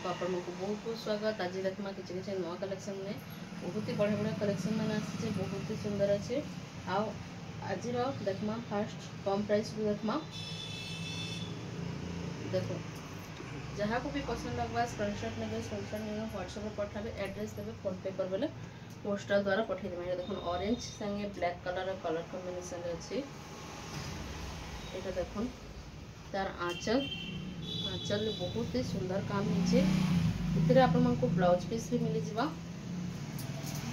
को आपण को बहुत बहुत स्वागत। आज देखमा किसी किसी नुआ कलेक्शन में बहुत ही बढ़िया बढ़िया कलेक्शन मैंने आसी बहुत ही सुंदर अच्छे। आज देखमा फास्ट कम प्राइस भी देखमा देखो जहाँ को भी पसंद लगवा स्क्रीनशॉट ने व्हाट्सएप पठाबे एड्रेस देवे फोन पे कर बेले पोस्टल द्वारा पठे देबे। देखो ऑरेंज संगे ब्लैक कलर कॉम्बिनेशन अच्छी ये देखो तार आंचल बहुत ही सुंदर काम नीचे इतने आपण को ब्लाउज पीस भी मिली जावा।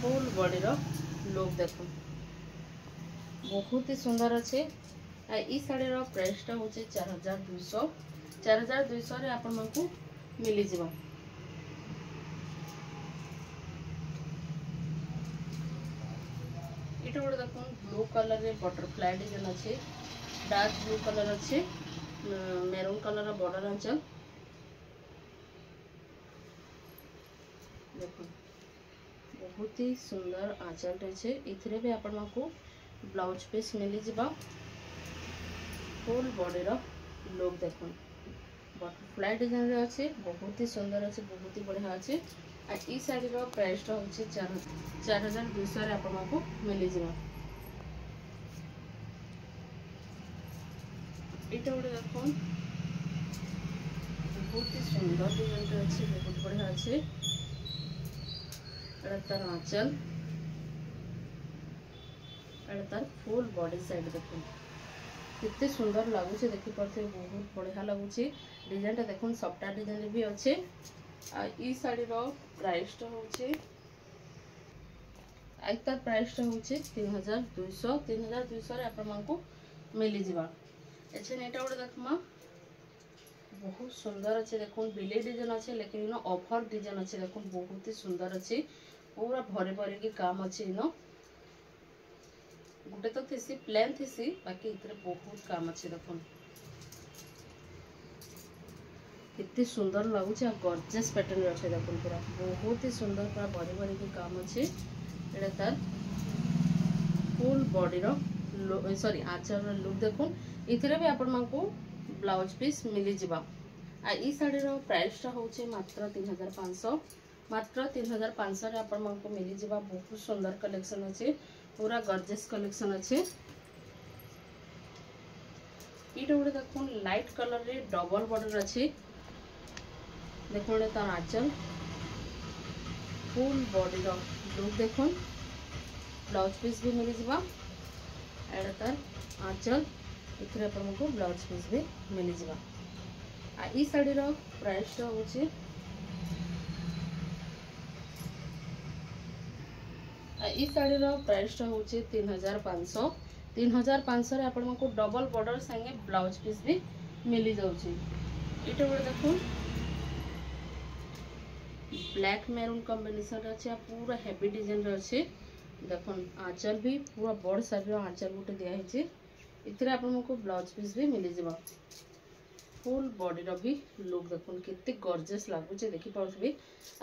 फुल बॉडी रो लुक देखो बहुत ही सुंदर अच्छे। ई साड़ी रो प्राइस टा होचे 4200 रे आपण को मिली जावा। इटा गोटे देखो ब्लू कलर रे बटरफ्लाई डिजाइन अच्छे, डार्क ब्लू कलर अच्छे, मेरून कलर बॉर्डर आंचल देखो बहुत ही सुंदर आंचल अच्छे। इथरे भी आपण को ब्लाउज पीस मिली जावा। फुल बॉडी रो लुक देखो बटरफ्लाई डिजाइन रे अच्छे बहुत ही सुंदर अच्छे बहुत ही बढ़िया अच्छे। आ ई साड़ी रो प्राइस टा होचे 4200 रे आपण को मिली जावा। इटा गोटे देखो बहुत ही सुंदर डिजाइन अच्छे बहुत बढ़िया अच्छे। तार आंचल तार फुल बॉडी साइड देखो कितने सुंदर लगुचे देखी पारे बहुत बढ़िया लगुचे। डिजाइन टा देखो सफ्टा डिजाइन भी अच्छे। ई साड़ी रो प्राइस टा होचे तार प्राइस टा होचे 3200 रे आपण को मिली जावा। अच्छा एटा गोटे देखमा बहुत सुंदर अच्छे देखो बिले डिजाइन अच्छे लेकिन इन ऑफर डिजाइन अच्छे देखो बहुत ही सुंदर अच्छे पूरा भरे भरे की काम अच्छे। इन गोटे तो थी प्लेन थी बाकी इतने बहुत काम अच्छे देखो कितनी सुंदर लगुच गॉर्जियस पैटर्न अच्छे देखो पूरा बहुत ही सुंदर पूरा भरे भरे की काम अच्छे। एटा तार फुल बॉडी रो सॉरी आंचल लुक देखो इथरे भी आपण को ब्लाउज पीस मिली जावा। ई साड़ी रो प्राइस टा होचे मात्र 3500 मात्र 3500 रे आपण को मिली जावा। बहुत सुंदर कलेक्शन अच्छे पूरा गॉर्जियस कलेक्शन अच्छे। इटा गोटे देखो लाइट कलर रे डबल बॉर्डर अच्छे देखो तार आंचल फुल बॉडी रो लुक देखो ब्लाउज पीस भी मिली जावा। एटा तार आंचल इथरे आपण को ब्लाउज पीस भी मिली जावा। ई साड़ी रो प्राइस टा होचे ई साड़ी रो प्राइस टा होचे 3500 रे आपण को डबल बॉर्डर संगे ब्लाउज पीस भी मिली जाउची। इटा गोटे देखो ब्लैक मेरून कॉम्बिनेशन अच्छे पूरा हेवी डिजाइन रे अच्छे देखो आंचल भी पूरा बड़ साइज रो आंचल गोटे दिया है इतने आपण को ब्लाउज पीस भी मिली जावा। फुल बॉडी रो भी लुक देखो कितने गॉर्जियस लगुचे देखि पाउथबे।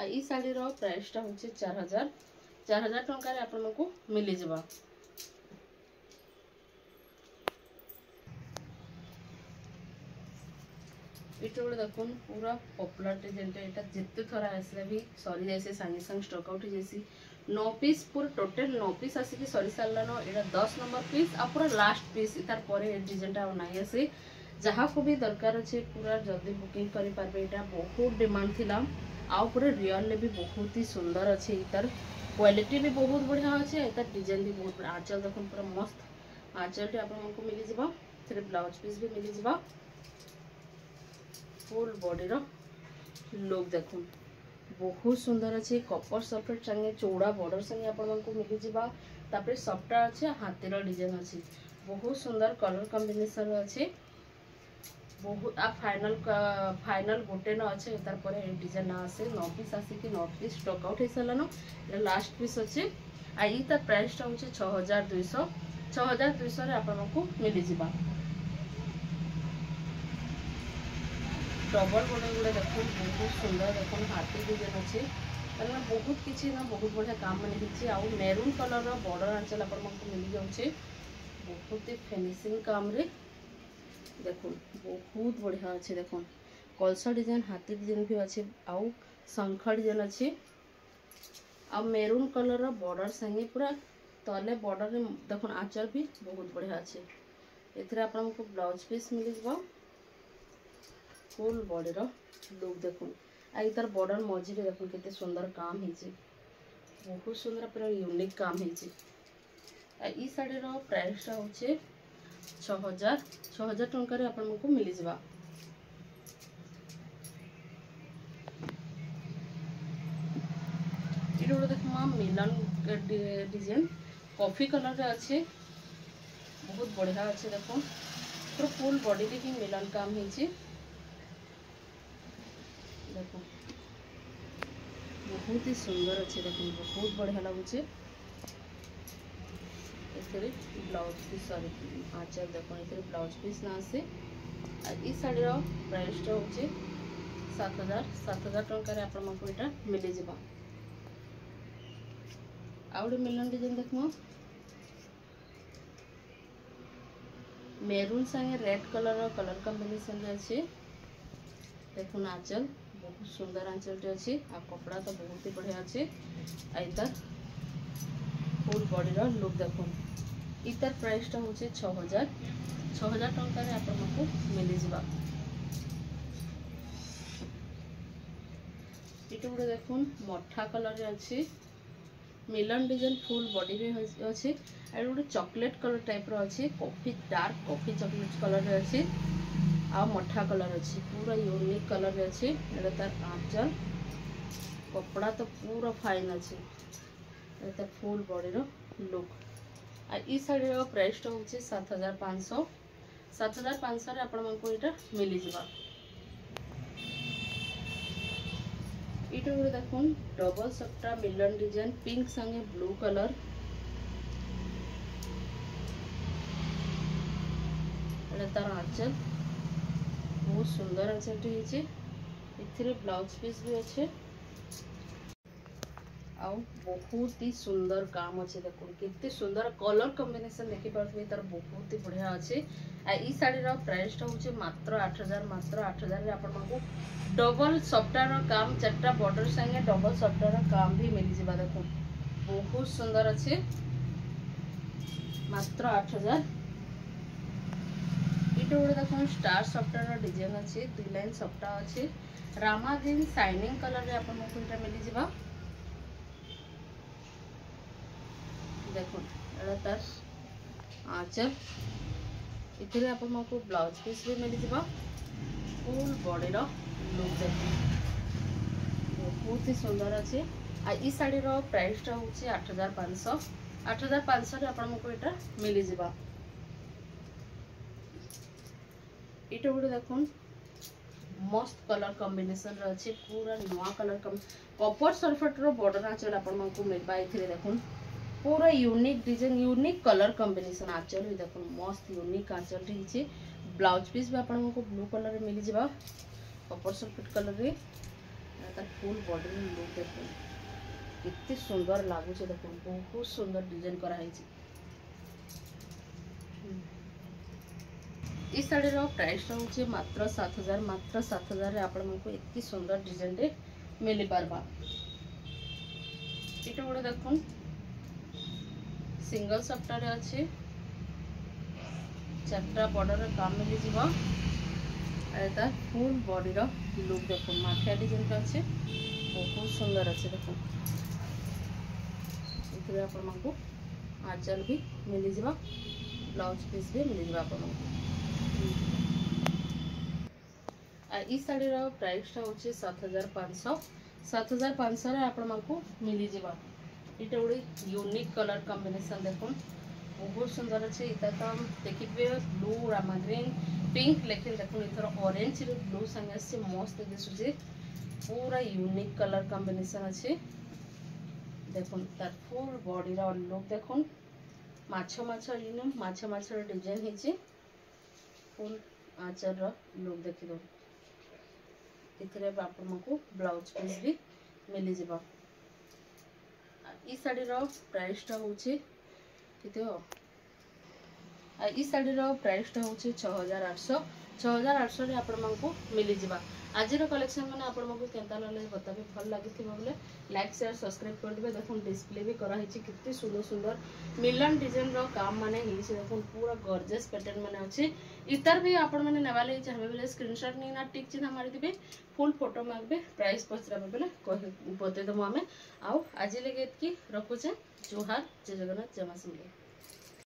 ई साड़ी रो प्राइस टा होचे 4000 टंका रे आपण को मिली जावा। इटा गोटे देखो पूरा पॉपुलर डिजाइन एटा जिते थोड़ा आसले भी सरी जाए सांगे सांगे स्टॉक आउट जैसी 9 पीस पूरा टोटल 9 पीस आसिक सरी सारान एटा 10 नंबर पीस आ पूरा लास्ट पीस तार परे डिजाइन ना आसे जहाँ को भी दरकार अच्छे पूरा जल्दी बुकिंग करि पारबे। एटा बहुत डिमांड थिला आ पूरा रियल भी बहुत ही सुंदर अच्छे तार क्वालिटी भी बहुत बढ़िया अच्छे तार डिजाइन भी बहुत बढ़िया। आंचल देखो पूरा मस्त आंचल आपको मिली जावा फिर ब्लाउज पीस भी मिली जावा। फुल बॉडी रो लुक देखो बहुत सुंदर अच्छे कपर सफेद संगे चौड़ा बॉर्डर संगे आपण को मिली जावा। तापर सफ्टा अच्छे हाथीर डिजाइन अच्छे बहुत सुंदर कलर कॉम्बिनेशन अच्छे बहुत फाइनल गोटे न अच्छे तार परे डिजाइन ना आसे 9 पीस आसिक 9 पीस स्टॉक आउट हो सारान लास्ट पीस अच्छे। आई तार प्राइस टा होचे 6200 रे आपण को मिली जावा। डबल बॉर्डर गुड़ा देखो बहुत सुंदर देखो हाथी डिजाइन अच्छे मतलब बहुत किसी ना बहुत बढ़िया काम मैंने आउ मेरून कलर बॉर्डर आंचल आपको मिली जाऊे बहुत ही फिनिशिंग काम रे देखो बहुत बढ़िया अच्छे देखो कलसा डिजाइन हाथी डिजाइन भी अच्छे आउ शंख डिजाइन अच्छे आ मेरून कलर बॉर्डर संगे पूरा तले बॉर्डर रे देखो आंचल भी बहुत बढ़िया अच्छे एथरे आपको ब्लाउज पीस मिल जाव फुल बॉडी रो लुक देखो आई तार बॉर्डर मझी रे देखो केते सुंदर काम हिचे बहुत सुंदर पूरा यूनिक काम हिचे ई साड़ी रो प्राइस होचे 6000 टंका रे आपको मिल जावा ये गोटे देखो मिलन डिजाइन कॉफी कलर रे अच्छे बहुत बढ़िया अच्छे देखो पूरा फुल बॉडी रे ही मिलन काम हिचे देखो बहुत ही सुंदर अच्छे देखो बहुत बढ़िया लगुचे एथरे ब्लाउज पीस सॉरी आंचल देखो एथरे ब्लाउज पीस ना आसे ई साड़ी रो प्राइस टा होचे 7000 टंका रे आपनको एटा मिल जिबा आउटे मिलन डिजाइन देखो मेरून संगे रेड कलर कॉम्बिनेशन रे अच्छे देखो आंचल बहुत सुंदर आंचल टे अच्छे आ कपड़ा तो बहुत ही बढ़िया अच्छे आइतार फुल बॉडी रो लुक देखो इतार प्राइस टा होचे 6000 टंका रे आपनको मिल जिबा इटे गुडे देखो मठा कलर रे अच्छे मिलन डिजाइन फुल बॉडी में अच्छे और गोटे चॉकलेट कलर टाइप रो अच्छे coffee dark coffee chocolate colour रे अच्छे आ मठा कलर अच्छे पूरा यूनिक कलर रे अच्छे एटा तार आंचल कपड़ा तो पूरा फाइन अच्छे एटा फुल बॉडी रो लुक आ ई साड़ी रो प्राइस टा होचे 7500 रे आपनको एटा मिल जिबा इटा गोटे देखो डबल सट्टा मिलन डिजाइन पिंक संगे ब्लू कलर तार आंचल बहुत सुंदर आंचल टे इथिरे ब्लाउज पीस भी अच्छे आउ बहुत ही सुंदर काम अच्छे देखो कितने सुंदर कलर कॉम्बिनेशन देखि पारथि तार बहुत ही बढ़िया अच्छे आ ई साड़ी रो प्राइस टा होचे मात्र 8000 रे आपनको डबल सफ्टार काम चारटा बॉर्डर संगे डबल सफ्टार काम भी मिल जिबा देखो बहुत सुंदर अच्छे मात्र 8000 इटे गोटे देखो स्टार सफ्टार डिजाइन अच्छे 2 लाइन सफ्टा अच्छे रामा ग्रीन शाइनिंग कलर रे आपनको एटा मिल जिबा देखो एटा तार आंचल इथिरे आपनको ब्लाउज पीस भी मिल जिबा फुल बॉडी रो लुक देखो बहुत ही सुंदर अच्छे आ ई साड़ी रो प्राइस टा होचे 8500 रे आपनको एटा मिल जिबा इटा गोटे देखो मस्त कलर कॉम्बिनेशन रे अच्छे पूरा नवा कलर कॉपर सल्फेट रो बॉर्डर आंचल आपनको मिलबा इथिरे देखो पूरा unique design unique colour combination आंचल भी देखो मस्त यूनिक आंचल रही ब्लाउज पीस भी आपको ब्लू कलर रे मिल जिबा कॉपर सल्फेट कलर रे तार फुल बॉडी में लुक देखो कितने सुंदर लागुचे देखो बहुत सुंदर डिजाइन करा है इस साड़ी रो प्राइस होचे मात्र 7000 रे आपनको इतनी सुंदर डिजाइन रे मिल पारबा इटा गोटे देखो सिंगल सफ्टार अच्छे चारटा बॉर्डर काम मिल जिबा तार फुल बॉडी रो लुक देखो माठिया डिजाइन अच्छे बहुत सुंदर अच्छे देखो इधर आपको आंचल भी मिल जिबा ब्लाउज पीस भी मिल जिबा आपको ई साड़ी रो प्राइस टा होचे 7500 रे आपको मिल जिबा इटा गोटे यूनिक कलर कॉम्बिनेशन देखो बहुत सुंदर अच्छे इता तो हम देखिए ब्लू रामा ग्रीन पिंक लेकिन देखो इथर ऑरेंज रे ब्लू संगे से मस्त दिसुचे पूरा यूनिक कलर कॉम्बिनेशन अच्छे देखो तार फुल बॉडी रा लुक देखो माछ रो डिजाइन हिचे फुल आंचल रो लुक देखि दो इथरे आपको ब्लाउज पीस भी मिल जिबा ई साड़ी रो प्राइस टा होचे किते हो ई साड़ी रो प्राइस टा होचे 6800 रे आपन मानकु मिल जिबा आज कलेक्शन मैंने आपको केन्ता लगे बताबे भल लगी बोले लाइक शेयर सब्सक्राइब कर देबे। देखो डिस्प्ले भी कराई कितनी सुंदर सुंदर मिलन डिजाइन रो काम माने देखो पूरा गॉर्जियस पैटर्न माने अच्छे। इतर भी आपण मैंने नेवा लगे चाहिए बोले स्क्रीनशॉट नहीं ना टिक चिन्ह मारी देबे फुल फोटो मांगबे प्राइस पचराबे बोले बतेदेमु आमे। आज लगे रखुचे। जोहार जय जगन्नाथ जय मां।